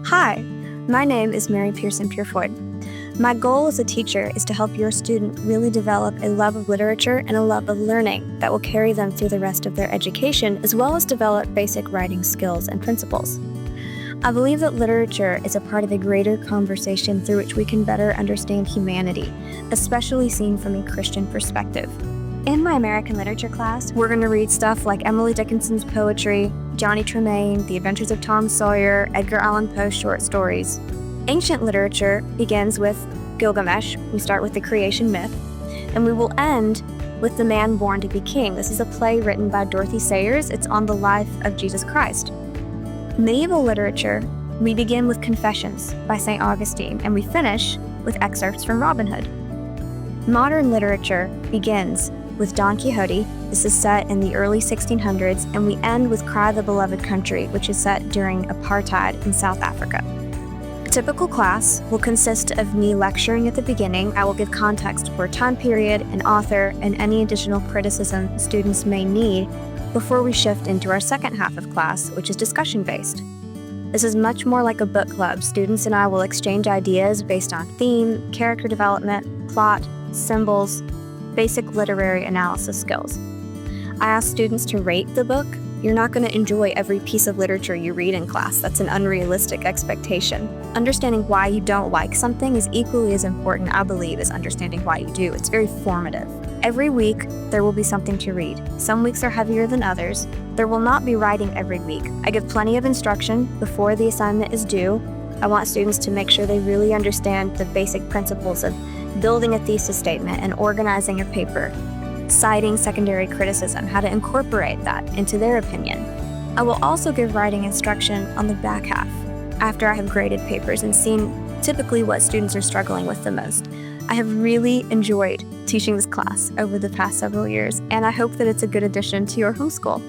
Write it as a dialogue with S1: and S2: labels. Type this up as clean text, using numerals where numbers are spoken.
S1: Hi, my name is Mary Pierson Purifoy. My goal as a teacher is to help your student really develop a love of literature and a love of learning that will carry them through the rest of their education, as well as develop basic writing skills and principles. I believe that literature is a part of a greater conversation through which we can better understand humanity, especially seen from a Christian perspective. In my American literature class, we're going to read stuff like Emily Dickinson's poetry, Johnny Tremain, The Adventures of Tom Sawyer, Edgar Allan Poe's short stories. Ancient literature begins with Gilgamesh. We start with the creation myth, and we will end with The Man Born to be King. This is a play written by Dorothy Sayers. It's on the life of Jesus Christ. Medieval literature, we begin with Confessions by St. Augustine, and we finish with excerpts from Robin Hood. Modern literature begins with Don Quixote. This is set in the early 1600s, and we end with Cry the Beloved Country, which is set during apartheid in South Africa. A typical class will consist of me lecturing at the beginning. I will give context for a time period, an author, and any additional criticism students may need before we shift into our second half of class, which is discussion-based. This is much more like a book club. Students and I will exchange ideas based on theme, character development, plot, symbols, basic literary analysis skills. I ask students to rate the book. You're not going to enjoy every piece of literature you read in class. That's an unrealistic expectation. Understanding why you don't like something is equally as important, I believe, as understanding why you do. It's very formative. Every week, there will be something to read. Some weeks are heavier than others. There will not be writing every week. I give plenty of instruction before the assignment is due. I want students to make sure they really understand the basic principles of building a thesis statement and organizing a paper, citing secondary criticism, how to incorporate that into their opinion. I will also give writing instruction on the back half, after I have graded papers and seen typically what students are struggling with the most. I have really enjoyed teaching this class over the past several years, and I hope that it's a good addition to your homeschool.